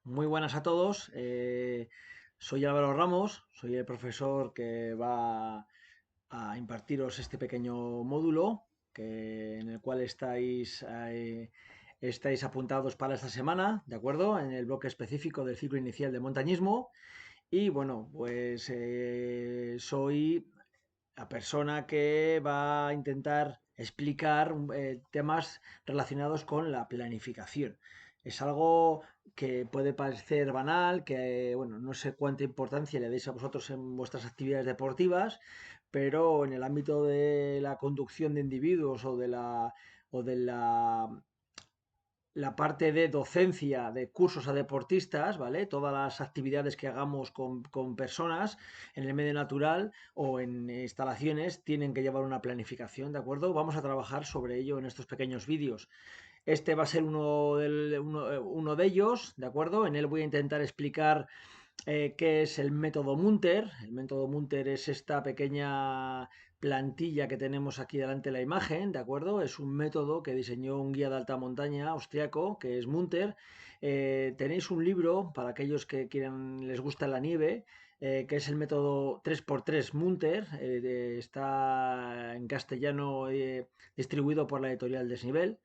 Muy buenas a todos. Soy Álvaro Ramos, soy el profesor que va a impartiros este pequeño módulo en el cual estáis apuntados para esta semana, ¿de acuerdo? En el bloque específico del ciclo inicial de montañismo. Y bueno, pues soy la persona que va a intentar explicar temas relacionados con la planificación. Es algo que puede parecer banal, que bueno, no sé cuánta importancia le deis a vosotros en vuestras actividades deportivas, pero en el ámbito de la conducción de individuos o de la parte de docencia de cursos a deportistas, ¿vale? Todas las actividades que hagamos con personas en el medio natural o en instalaciones tienen que llevar una planificación, ¿de acuerdo? Vamos a trabajar sobre ello en estos pequeños vídeos. Este va a ser uno de ellos, ¿de acuerdo? En él voy a intentar explicar qué es el método Munter. El método Munter es esta pequeña plantilla que tenemos aquí delante de la imagen, ¿de acuerdo? Es un método que diseñó un guía de alta montaña austriaco, que es Munter. Tenéis un libro para aquellos que quieran, les gusta la nieve, que es el método 3x3 Munter. Está en castellano, distribuido por la editorial Desnivel.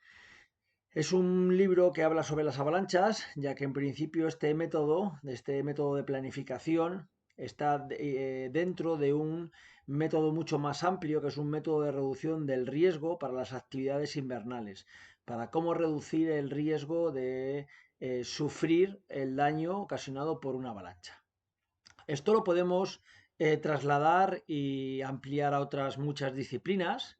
Es un libro que habla sobre las avalanchas, ya que en principio este método de planificación, está dentro de un método mucho más amplio, que es un método de reducción del riesgo para las actividades invernales, para cómo reducir el riesgo de sufrir el daño ocasionado por una avalancha. Esto lo podemos trasladar y ampliar a otras muchas disciplinas.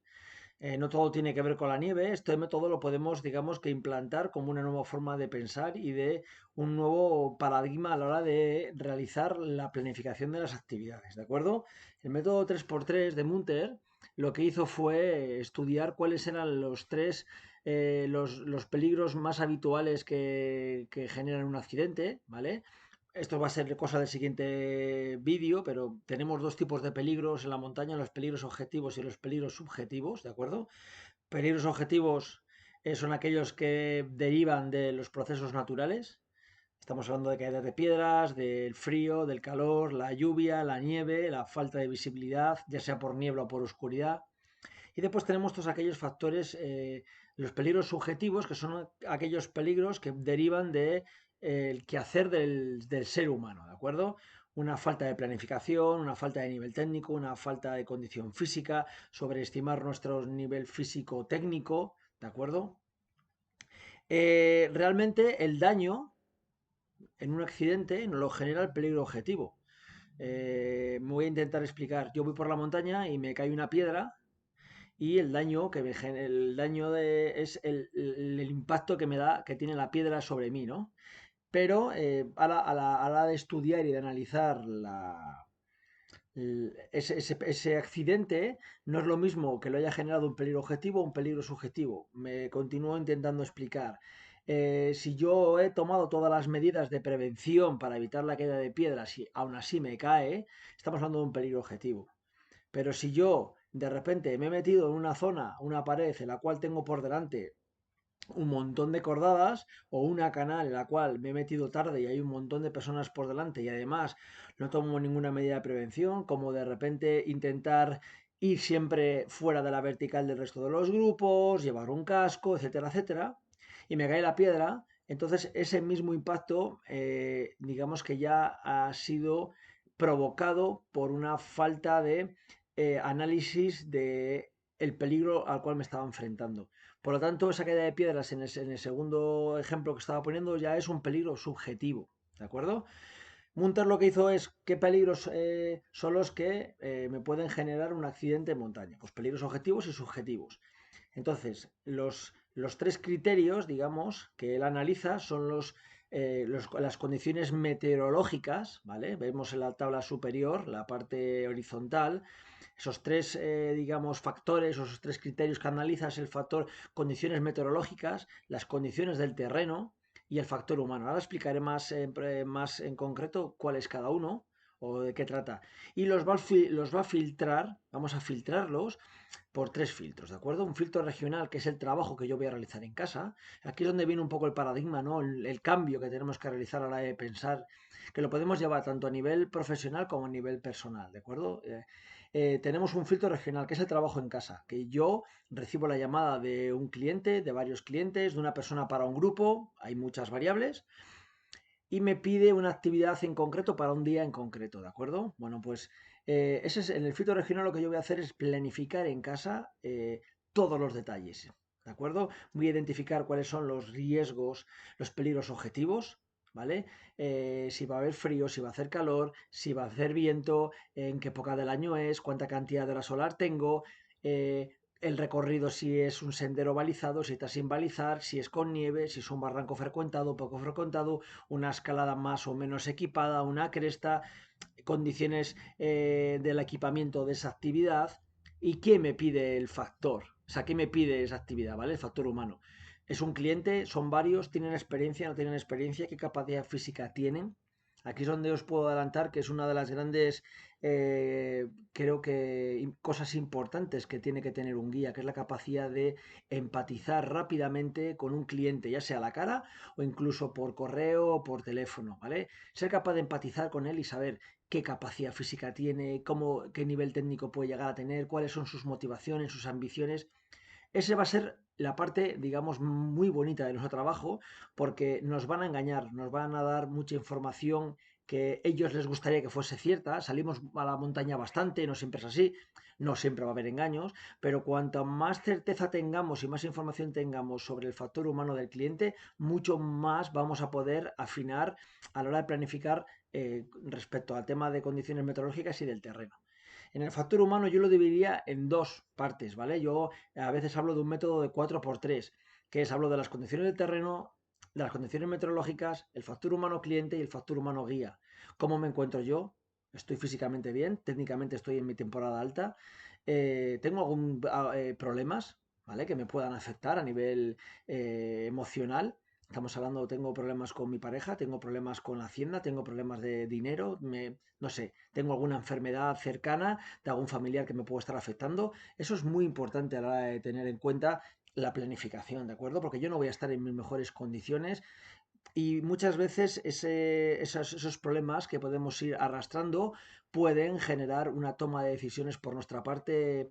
No todo tiene que ver con la nieve. Este método lo podemos, digamos, que implantar como una nueva forma de pensar y de un nuevo paradigma a la hora de realizar la planificación de las actividades, ¿de acuerdo? El método 3x3 de Munter lo que hizo fue estudiar cuáles eran los peligros más habituales que generan un accidente, ¿vale? Esto va a ser cosa del siguiente vídeo, pero tenemos dos tipos de peligros en la montaña, los peligros objetivos y los peligros subjetivos, ¿de acuerdo? Peligros objetivos son aquellos que derivan de los procesos naturales. Estamos hablando de caídas de piedras, del frío, del calor, la lluvia, la nieve, la falta de visibilidad, ya sea por niebla o por oscuridad. Y después tenemos todos aquellos factores, los peligros subjetivos, que son aquellos peligros que derivan de, el quehacer del ser humano, ¿de acuerdo? Una falta de planificación, una falta de nivel técnico, una falta de condición física, sobreestimar nuestro nivel físico técnico, ¿de acuerdo? Realmente el daño en un accidente no lo genera el peligro objetivo. Me voy a intentar explicar. Yo voy por la montaña y me cae una piedra y el daño es el impacto que me da, que tiene la piedra sobre mí, ¿no? Pero a la hora de estudiar y de analizar ese accidente, no es lo mismo que lo haya generado un peligro objetivo o un peligro subjetivo. Me continúo intentando explicar. Si yo he tomado todas las medidas de prevención para evitar la caída de piedras y aún así me cae, estamos hablando de un peligro objetivo. Pero si yo de repente me he metido en una zona, una pared en la cual tengo por delante un montón de cordadas o una canal en la cual me he metido tarde y hay un montón de personas por delante y además no tomo ninguna medida de prevención, como de repente intentar ir siempre fuera de la vertical del resto de los grupos, llevar un casco, etcétera, etcétera, y me cae la piedra, entonces ese mismo impacto, digamos que ya ha sido provocado por una falta de análisis de el peligro al cual me estaba enfrentando. Por lo tanto, esa caída de piedras en el segundo ejemplo que estaba poniendo ya es un peligro subjetivo, ¿de acuerdo? Munter lo que hizo es qué peligros son los que me pueden generar un accidente en montaña. Pues peligros objetivos y subjetivos. Entonces, los tres criterios, digamos, que él analiza son las condiciones meteorológicas, ¿vale? Vemos en la tabla superior, la parte horizontal, esos tres, digamos, factores, o esos tres criterios que analiza es el factor condiciones meteorológicas, las condiciones del terreno y el factor humano. Ahora explicaré más en concreto cuál es cada uno, o de qué trata. Y los va a filtrar, vamos a filtrarlos por tres filtros, ¿de acuerdo? Un filtro regional, que es el trabajo que yo voy a realizar en casa. Aquí es donde viene un poco el paradigma, ¿no? El cambio que tenemos que realizar a la hora de pensar, que lo podemos llevar tanto a nivel profesional como a nivel personal, ¿de acuerdo? Tenemos un filtro regional, que es el trabajo en casa, que yo recibo la llamada de un cliente, de varios clientes, de una persona para un grupo, hay muchas variables, y me pide una actividad en concreto para un día en concreto, ¿de acuerdo? Bueno, pues ese es, en el filtro regional lo que yo voy a hacer es planificar en casa todos los detalles, ¿de acuerdo? Voy a identificar cuáles son los riesgos, los peligros objetivos, ¿vale? Si va a haber frío, si va a hacer calor, si va a hacer viento, en qué época del año es, cuánta cantidad de hora solar tengo, el recorrido, si es un sendero balizado, si está sin balizar, si es con nieve, si es un barranco frecuentado, poco frecuentado, una escalada más o menos equipada, una cresta, condiciones del equipamiento de esa actividad y qué me pide el factor, o sea, qué me pide esa actividad, ¿vale? El factor humano. Es un cliente, son varios, tienen experiencia, no tienen experiencia, qué capacidad física tienen. Aquí es donde os puedo adelantar que es una de las grandes, creo que, cosas importantes que tiene que tener un guía, que es la capacidad de empatizar rápidamente con un cliente, ya sea a la cara o incluso por correo o por teléfono, ¿vale? Ser capaz de empatizar con él y saber qué capacidad física tiene, cómo, qué nivel técnico puede llegar a tener, cuáles son sus motivaciones, sus ambiciones. Ese va a ser la parte, digamos, muy bonita de nuestro trabajo, porque nos van a engañar, nos van a dar mucha información que ellos les gustaría que fuese cierta. Salimos a la montaña bastante, no siempre es así, no siempre va a haber engaños, pero cuanto más certeza tengamos y más información tengamos sobre el factor humano del cliente, mucho más vamos a poder afinar a la hora de planificar respecto al tema de condiciones meteorológicas y del terreno. En el factor humano yo lo dividiría en dos partes, ¿vale? Yo a veces hablo de un método de 4x3, que es hablo de las condiciones del terreno, de las condiciones meteorológicas, el factor humano cliente y el factor humano guía. ¿Cómo me encuentro yo? Estoy físicamente bien, técnicamente estoy en mi temporada alta, tengo algún problemas, ¿vale? Que me puedan afectar a nivel emocional. Estamos hablando, tengo problemas con mi pareja, tengo problemas con la hacienda, tengo problemas de dinero, no sé, tengo alguna enfermedad cercana de algún familiar que me puede estar afectando. Eso es muy importante a la hora de tener en cuenta la planificación, ¿de acuerdo? Porque yo no voy a estar en mis mejores condiciones y muchas veces esos problemas que podemos ir arrastrando pueden generar una toma de decisiones por nuestra parte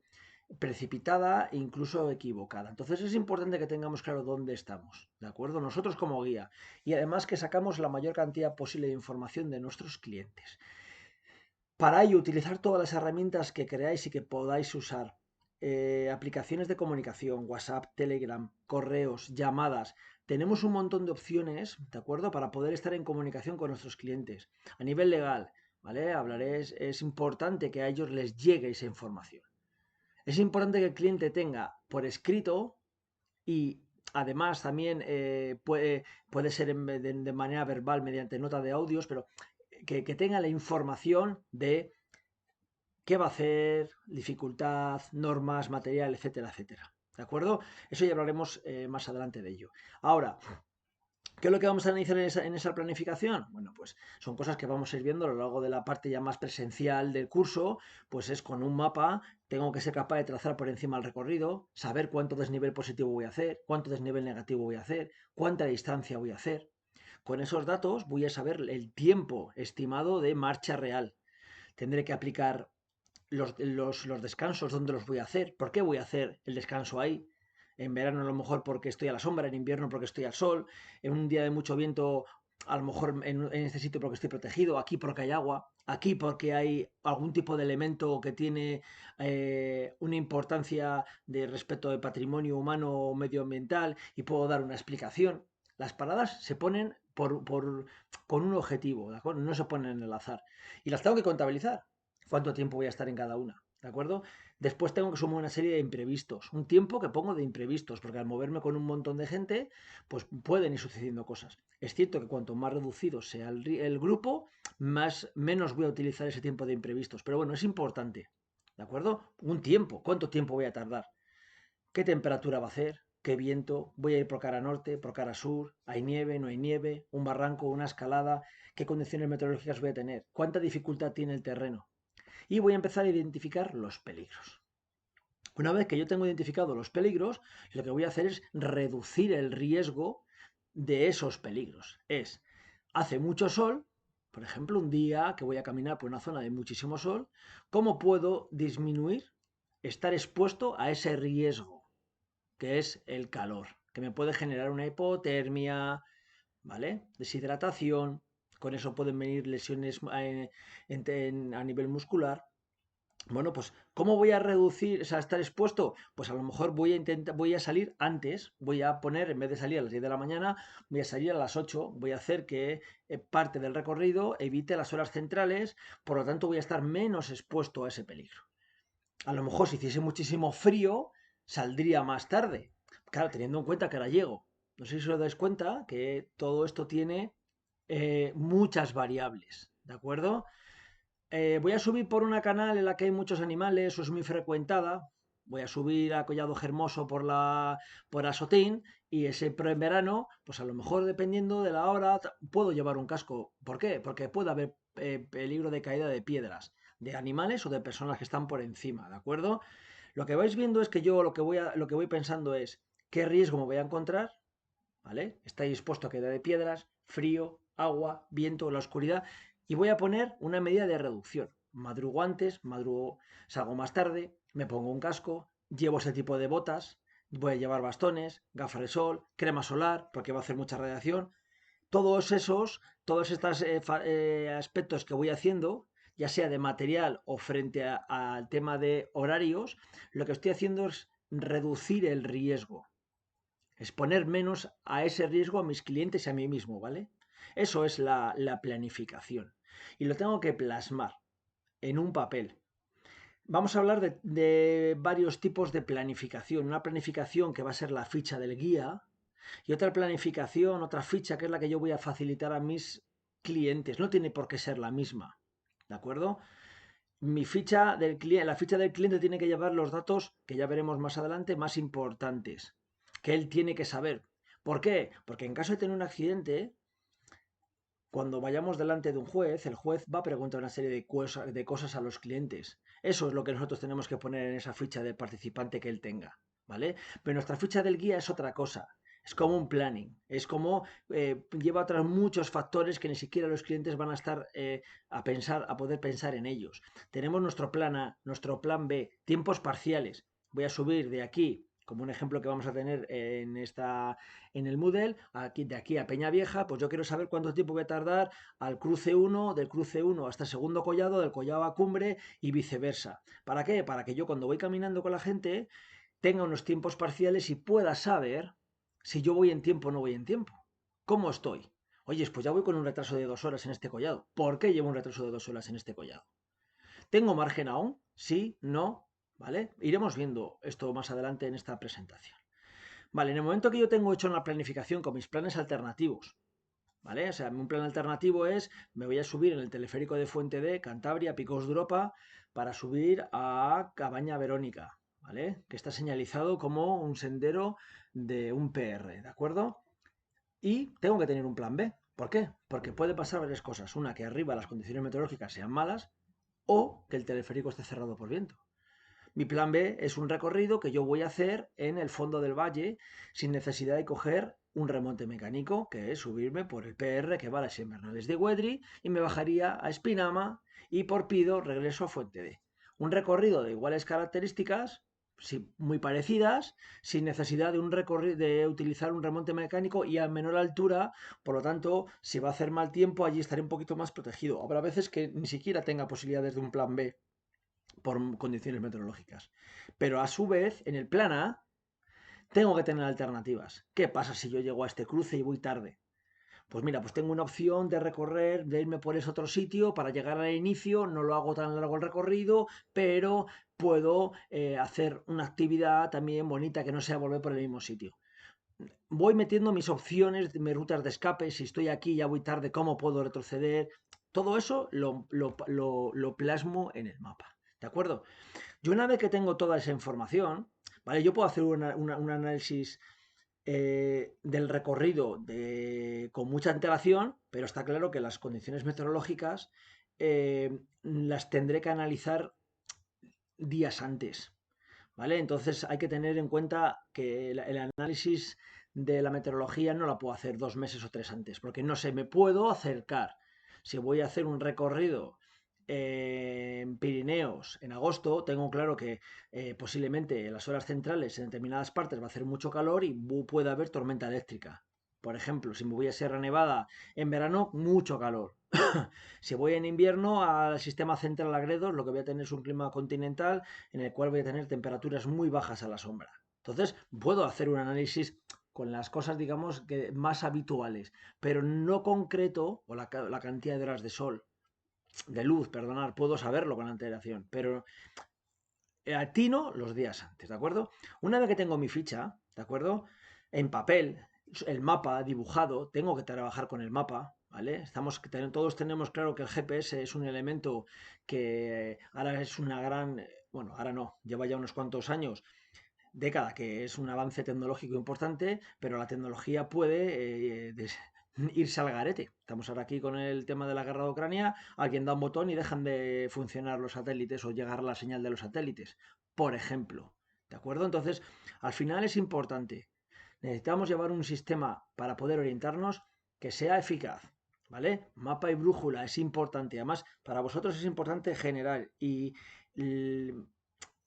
precipitada e incluso equivocada. Entonces es importante que tengamos claro dónde estamos, ¿de acuerdo? Nosotros como guía y además que sacamos la mayor cantidad posible de información de nuestros clientes. Para ello, utilizar todas las herramientas que creáis y que podáis usar. Aplicaciones de comunicación, WhatsApp, Telegram, correos, llamadas. Tenemos un montón de opciones, ¿de acuerdo? Para poder estar en comunicación con nuestros clientes. A nivel legal, ¿vale? Hablaré, es importante que a ellos les llegue esa información. Es importante que el cliente tenga por escrito y además también puede ser de manera verbal mediante nota de audios, pero que tenga la información de qué va a hacer, dificultad, normas, material, etcétera, etcétera. ¿De acuerdo? Eso ya hablaremos más adelante de ello. Ahora, ¿qué es lo que vamos a analizar en esa planificación? Bueno, pues son cosas que vamos a ir viendo a lo largo de la parte ya más presencial del curso, pues es con un mapa, tengo que ser capaz de trazar por encima el recorrido, saber cuánto desnivel positivo voy a hacer, cuánto desnivel negativo voy a hacer, cuánta distancia voy a hacer. Con esos datos voy a saber el tiempo estimado de marcha real. Tendré que aplicar los descansos, dónde los voy a hacer, por qué voy a hacer el descanso ahí. En verano a lo mejor porque estoy a la sombra, en invierno porque estoy al sol, en un día de mucho viento a lo mejor en este sitio porque estoy protegido, aquí porque hay agua, aquí porque hay algún tipo de elemento que tiene una importancia de respecto de patrimonio humano o medioambiental y puedo dar una explicación. Las paradas se ponen con un objetivo, ¿de acuerdo? No se ponen en el azar. Y las tengo que contabilizar cuánto tiempo voy a estar en cada una, ¿de acuerdo? Después tengo que sumar una serie de imprevistos, un tiempo que pongo de imprevistos, porque al moverme con un montón de gente, pues pueden ir sucediendo cosas. Es cierto que cuanto más reducido sea el grupo, menos voy a utilizar ese tiempo de imprevistos, pero bueno, es importante, ¿de acuerdo? Un tiempo, ¿cuánto tiempo voy a tardar? ¿Qué temperatura va a hacer? qué viento, voy a ir por cara norte, por cara sur, hay nieve, no hay nieve, un barranco, una escalada, qué condiciones meteorológicas voy a tener, cuánta dificultad tiene el terreno. Y voy a empezar a identificar los peligros. Una vez que yo tengo identificado los peligros, lo que voy a hacer es reducir el riesgo de esos peligros. Hace mucho sol, por ejemplo, un día que voy a caminar por una zona de muchísimo sol, ¿cómo puedo disminuir, estar expuesto a ese riesgo, que es el calor, que me puede generar una hipotermia, ¿vale? Deshidratación, con eso pueden venir lesiones a nivel muscular. Bueno, pues, ¿cómo voy a reducir, o sea, estar expuesto? Pues a lo mejor voy a salir antes, voy a poner, en vez de salir a las 10 de la mañana, voy a salir a las 8, voy a hacer que parte del recorrido evite las horas centrales, por lo tanto voy a estar menos expuesto a ese peligro. A lo mejor si hiciese muchísimo frío, saldría más tarde. Claro, teniendo en cuenta que ahora llego. No sé si os dais cuenta que todo esto tiene muchas variables, ¿de acuerdo? Voy a subir por una canal en la que hay muchos animales, o es muy frecuentada. Voy a subir a Collado Hermoso por Asotín y ese en verano, pues a lo mejor dependiendo de la hora, puedo llevar un casco. ¿Por qué? Porque puede haber peligro de caída de piedras, de animales o de personas que están por encima, ¿de acuerdo? Lo que vais viendo es que yo lo que voy pensando es qué riesgo me voy a encontrar, ¿vale? Estáis expuesto a caída de piedras, frío, agua, viento, la oscuridad. Y voy a poner una medida de reducción. Madrugo antes, salgo más tarde, me pongo un casco, llevo ese tipo de botas, voy a llevar bastones, gafas de sol, crema solar, porque va a hacer mucha radiación. Todos estos aspectos que voy haciendo, ya sea de material o frente al tema de horarios, lo que estoy haciendo es reducir el riesgo. Exponer menos a ese riesgo a mis clientes y a mí mismo, ¿vale? Eso es la planificación. Y lo tengo que plasmar en un papel. Vamos a hablar de varios tipos de planificación. Una planificación que va a ser la ficha del guía y otra planificación, otra ficha que es la que yo voy a facilitar a mis clientes. No tiene por qué ser la misma, ¿de acuerdo? La ficha del cliente tiene que llevar los datos que ya veremos más adelante más importantes, que él tiene que saber. ¿Por qué? Porque en caso de tener un accidente, cuando vayamos delante de un juez, el juez va a preguntar una serie de cosas a los clientes. Eso es lo que nosotros tenemos que poner en esa ficha del participante que él tenga, ¿vale? Pero nuestra ficha del guía es otra cosa. Es como un planning, es como lleva otros muchos factores que ni siquiera los clientes van a estar a poder pensar en ellos. Tenemos nuestro plan A, nuestro plan B, tiempos parciales. Voy a subir de aquí, como un ejemplo que vamos a tener en el Moodle, de aquí a Peña Vieja, pues yo quiero saber cuánto tiempo voy a tardar al cruce 1, del cruce 1 hasta el segundo collado, del collado a cumbre y viceversa. ¿Para qué? Para que yo cuando voy caminando con la gente tenga unos tiempos parciales y pueda saber si yo voy en tiempo o no voy en tiempo. ¿Cómo estoy? Oye, pues ya voy con un retraso de 2 horas en este collado. ¿Por qué llevo un retraso de 2 horas en este collado? ¿Tengo margen aún? Sí, no, ¿vale? Iremos viendo esto más adelante en esta presentación. Vale, en el momento que yo tengo hecho una planificación con mis planes alternativos, ¿vale? O sea, un plan alternativo es, me voy a subir en el teleférico de Fuente de Cantabria, Picos de Europa, para subir a Cabaña Verónica, ¿vale? Que está señalizado como un sendero de un PR, ¿de acuerdo? Y tengo que tener un plan B. ¿Por qué? Porque puede pasar varias cosas. Una, que arriba las condiciones meteorológicas sean malas o que el teleférico esté cerrado por viento. Mi plan B es un recorrido que yo voy a hacer en el fondo del valle sin necesidad de coger un remonte mecánico, que es subirme por el PR que va a las Invernales de Güedri y me bajaría a Espinama y por Pido regreso a Fuente D. Un recorrido de iguales características, sí, muy parecidas, sin necesidad de de utilizar un remonte mecánico y a menor altura, por lo tanto, si va a hacer mal tiempo, allí estaré un poquito más protegido. Habrá veces que ni siquiera tenga posibilidades de un plan B por condiciones meteorológicas. Pero a su vez, en el plan A, tengo que tener alternativas. ¿Qué pasa si yo llego a este cruce y voy tarde? Pues mira, pues tengo una opción de recorrer, de irme por ese otro sitio para llegar al inicio, no lo hago tan largo el recorrido, pero puedo hacer una actividad también bonita que no sea volver por el mismo sitio. Voy metiendo mis opciones, mis rutas de escape, si estoy aquí ya voy tarde, cómo puedo retroceder. Todo eso lo plasmo en el mapa, ¿de acuerdo? Yo una vez que tengo toda esa información, ¿vale? Yo puedo hacer un análisis del recorrido con mucha antelación, pero está claro que las condiciones meteorológicas las tendré que analizar días antes, ¿vale? Entonces hay que tener en cuenta que el análisis de la meteorología no la puedo hacer 2 meses o 3 antes, porque no sé, me puedo acercar. Si voy a hacer un recorrido en Pirineos en agosto, tengo claro que posiblemente en las horas centrales en determinadas partes va a hacer mucho calor y puede haber tormenta eléctrica. Por ejemplo, si me voy a Sierra Nevada en verano, mucho calor. Si voy en invierno al sistema central Agredos, lo que voy a tener es un clima continental en el cual voy a tener temperaturas muy bajas a la sombra. Entonces, puedo hacer un análisis con las cosas, digamos, que más habituales, pero no concreto, o la cantidad de horas de sol, de luz, perdonar, puedo saberlo con antelación, pero atino los días antes, ¿de acuerdo? Una vez que tengo mi ficha, ¿de acuerdo? En papel, el mapa dibujado, tengo que trabajar con el mapa, ¿vale? Todos tenemos claro que el GPS es un elemento que ahora es una gran, bueno, ahora no, lleva ya unos cuantos años, década, que es un avance tecnológico importante, pero la tecnología puede irse al garete. Estamos ahora aquí con el tema de la guerra de Ucrania, alguien da un botón y dejan de funcionar los satélites o llegar la señal de los satélites, por ejemplo. ¿De acuerdo? Entonces, al final es importante. Necesitamos llevar un sistema para poder orientarnos que sea eficaz. ¿Vale? Mapa y brújula es importante. Además, para vosotros es importante generar y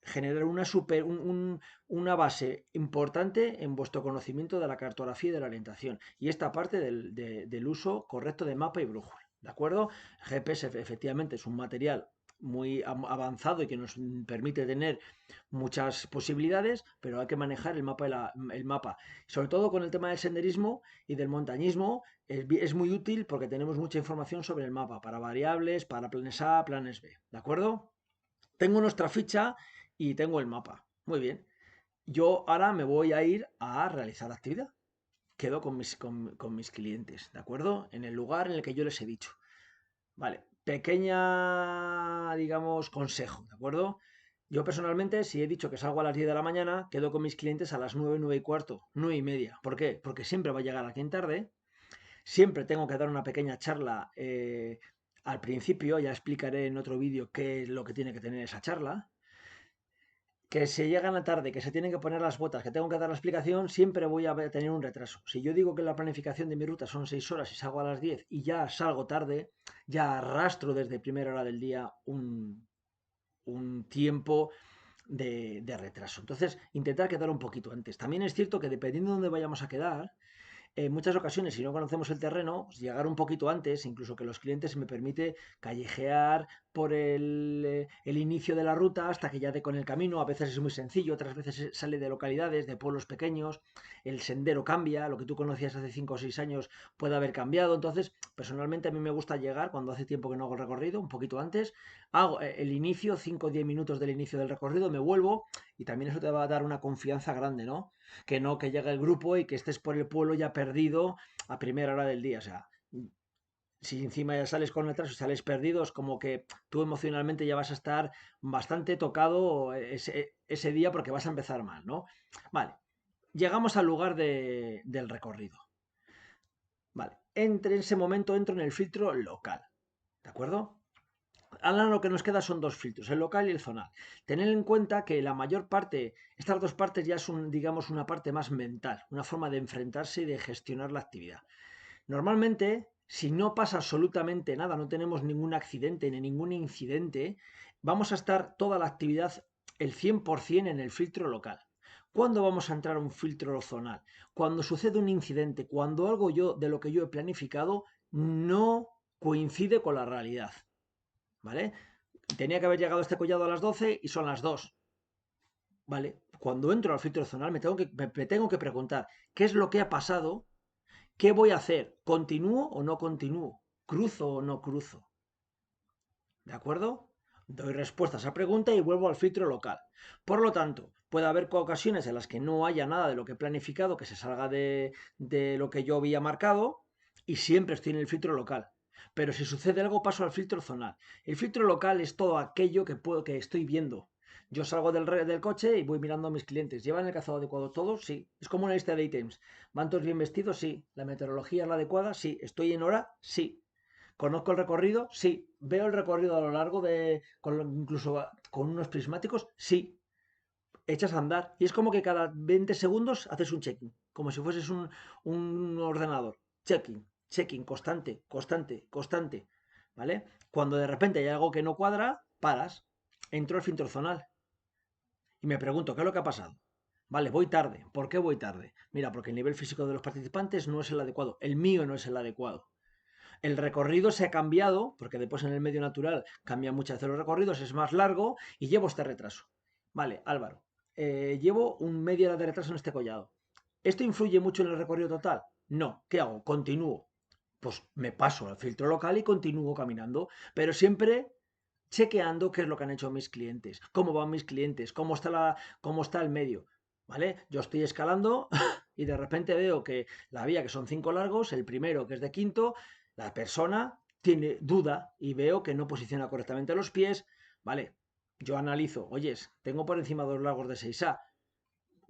generar una base importante en vuestro conocimiento de la cartografía y de la orientación. Y esta parte del uso correcto de mapa y brújula. ¿De acuerdo? El GPS efectivamente es un material muy avanzado y que nos permite tener muchas posibilidades, pero hay que manejar el mapa. Sobre todo con el tema del senderismo y del montañismo, es muy útil porque tenemos mucha información sobre el mapa, para variables, para planes A, planes B. ¿De acuerdo? Tengo nuestra ficha y tengo el mapa. Muy bien. Yo ahora me voy a ir a realizar la actividad. Quedo con mis clientes, ¿de acuerdo? En el lugar en el que yo les he dicho. Vale, pequeña, digamos, consejo, ¿de acuerdo? Yo personalmente, si he dicho que salgo a las 10 de la mañana, quedo con mis clientes a las 9, 9 y cuarto, 9 y media. ¿Por qué? Porque siempre va a llegar alguien tarde, siempre tengo que dar una pequeña charla al principio, ya explicaré en otro vídeo qué es lo que tiene que tener esa charla, que se llegan a tarde, que se tienen que poner las botas, que tengo que dar la explicación, siempre voy a tener un retraso. Si yo digo que la planificación de mi ruta son 6 horas y salgo a las 10 y ya salgo tarde, ya arrastro desde primera hora del día un tiempo de retraso. Entonces, intentar quedar un poquito antes. También es cierto que dependiendo de dónde vayamos a quedar, en muchas ocasiones, si no conocemos el terreno, pues llegar un poquito antes, incluso que los clientes me permite callejear por el inicio de la ruta hasta que ya dé con el camino. A veces es muy sencillo, otras veces sale de localidades, de pueblos pequeños, el sendero cambia, lo que tú conocías hace 5 o 6 años puede haber cambiado. Entonces, personalmente a mí me gusta llegar cuando hace tiempo que no hago el recorrido, un poquito antes, hago el inicio, 5 o 10 minutos del inicio del recorrido, me vuelvo y también eso te va a dar una confianza grande, ¿no? Que no que llegue el grupo y que estés por el pueblo ya perdido a primera hora del día. O sea, si encima ya sales con retraso y sales perdido, es como que tú emocionalmente ya vas a estar bastante tocado ese día porque vas a empezar mal, ¿no? Vale, llegamos al lugar del recorrido. Vale, entre ese momento entro en el filtro local, ¿de acuerdo? Ahora lo que nos queda son dos filtros, el local y el zonal. Tener en cuenta que la mayor parte, estas dos partes ya son, digamos, una parte más mental, una forma de enfrentarse y de gestionar la actividad. Normalmente, si no pasa absolutamente nada, no tenemos ningún accidente ni ningún incidente, vamos a estar toda la actividad el 100% en el filtro local. ¿Cuándo vamos a entrar a un filtro zonal? Cuando sucede un incidente, cuando algo de lo que yo he planificado no coincide con la realidad. ¿Vale? Tenía que haber llegado a este collado a las 12 y son las 2. ¿Vale? Cuando entro al filtro zonal me tengo que preguntar qué es lo que ha pasado, qué voy a hacer, continúo o no continúo, cruzo o no cruzo. ¿De acuerdo? Doy respuesta a esa pregunta y vuelvo al filtro local. Por lo tanto, puede haber ocasiones en las que no haya nada de lo que he planificado que se salga de lo que yo había marcado y siempre estoy en el filtro local. Pero si sucede algo paso al filtro zonal. El filtro local es todo aquello que estoy viendo. Yo salgo del coche y voy mirando a mis clientes. ¿Llevan el calzado adecuado todos? Sí. ¿Es como una lista de ítems? ¿Van todos bien vestidos? Sí. ¿La meteorología es la adecuada? Sí. ¿Estoy en hora? Sí. ¿Conozco el recorrido? Sí. ¿Veo el recorrido a lo largo incluso con unos prismáticos? Sí. Echas a andar. Y es como que cada 20 segundos haces un check-in, como si fueses un ordenador. Check-in, check-in, constante, constante, constante. ¿Vale? Cuando de repente hay algo que no cuadra, paras. Entro al filtro zonal y me pregunto, ¿qué es lo que ha pasado? Vale, voy tarde. ¿Por qué voy tarde? Mira, porque el nivel físico de los participantes no es el adecuado. El mío no es el adecuado. El recorrido se ha cambiado, porque después en el medio natural cambian muchas veces los recorridos, es más largo y llevo este retraso. Vale, Álvaro, llevo un media hora de retraso en este collado. ¿Esto influye mucho en el recorrido total? No. ¿Qué hago? Continúo. Pues me paso al filtro local y continúo caminando, pero siempre chequeando qué es lo que han hecho mis clientes, cómo van mis clientes, cómo está el medio. ¿Vale? Yo estoy escalando y de repente veo que la vía, que son 5 largos, el primero, que es de quinto, la persona tiene duda y veo que no posiciona correctamente los pies. Vale, yo analizo, oyes, tengo por encima 2 largos de 6A.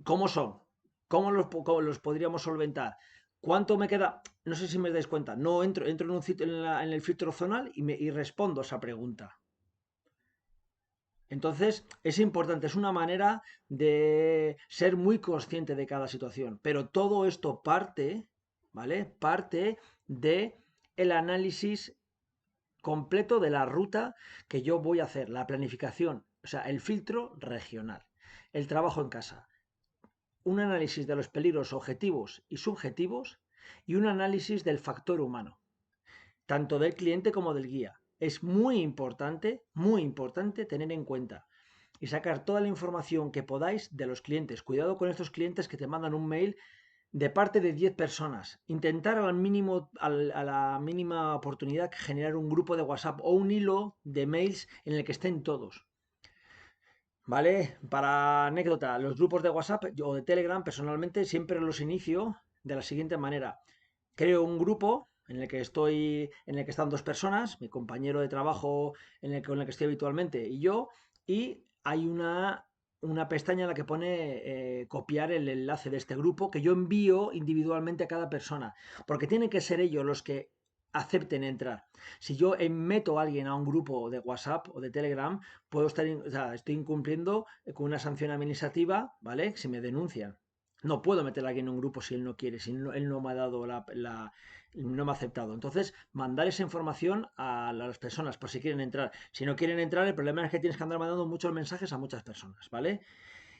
¿Cómo son? Cómo los podríamos solventar? ¿Cuánto me queda? No sé si me dais cuenta. No entro en un sitio en el filtro zonal y respondo a esa pregunta. Entonces, es importante, es una manera de ser muy consciente de cada situación, pero todo esto parte, ¿vale? Parte de el análisis completo de la ruta que yo voy a hacer, la planificación, o sea, el filtro regional, el trabajo en casa, un análisis de los peligros objetivos y subjetivos y un análisis del factor humano, tanto del cliente como del guía. Es muy importante tener en cuenta y sacar toda la información que podáis de los clientes. Cuidado con estos clientes que te mandan un mail de parte de 10 personas. Intentar a la mínima oportunidad generar un grupo de WhatsApp o un hilo de mails en el que estén todos. ¿Vale? Para anécdota, los grupos de WhatsApp o de Telegram personalmente siempre los inicio de la siguiente manera. Creo un grupo en el que están 2 personas, mi compañero de trabajo con el que estoy habitualmente y yo, y hay una pestaña en la que pone copiar el enlace de este grupo que yo envío individualmente a cada persona, porque tienen que ser ellos los que acepten entrar. Si yo meto a alguien a un grupo de WhatsApp o de Telegram, o sea, estoy incumpliendo con una sanción administrativa, ¿vale? Si me denuncian. No puedo meter a alguien en un grupo si él no quiere, si él no me ha dado no me ha aceptado. Entonces, mandar esa información a las personas por si quieren entrar. Si no quieren entrar, el problema es que tienes que andar mandando muchos mensajes a muchas personas, ¿vale?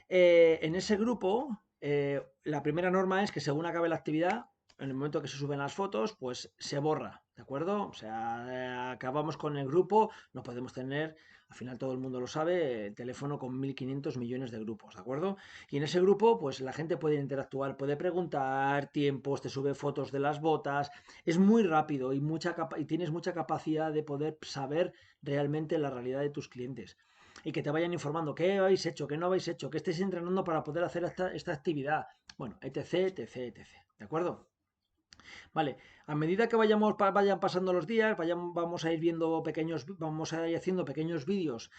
En ese grupo, la primera norma es que según acabe la actividad, en el momento que se suben las fotos, pues se borra, ¿de acuerdo? O sea, acabamos con el grupo, no podemos tener, al final todo el mundo lo sabe, teléfono con 1.500 millones de grupos, ¿de acuerdo? Y en ese grupo, pues la gente puede interactuar, puede preguntar tiempos, te sube fotos de las botas, es muy rápido y tienes mucha capacidad de poder saber realmente la realidad de tus clientes y que te vayan informando qué habéis hecho, qué no habéis hecho, qué estáis entrenando para poder hacer esta actividad. Bueno, etc, etc, etc. ¿De acuerdo? Vale, a medida que vayan pasando los días, vamos a ir viendo vamos a ir haciendo pequeños vídeos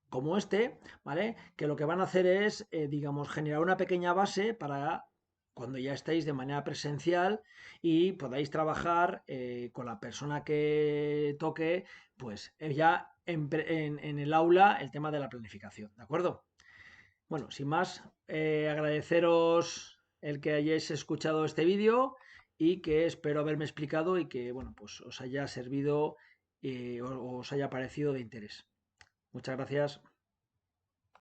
como este, ¿vale? Que lo que van a hacer es, digamos, generar una pequeña base para cuando ya estéis de manera presencial y podáis trabajar con la persona que toque, pues ya en el aula el tema de la planificación, ¿de acuerdo? Bueno, sin más, agradeceros el que hayáis escuchado este vídeo y que espero haberme explicado y que, bueno, pues os haya servido o os haya parecido de interés. Muchas gracias.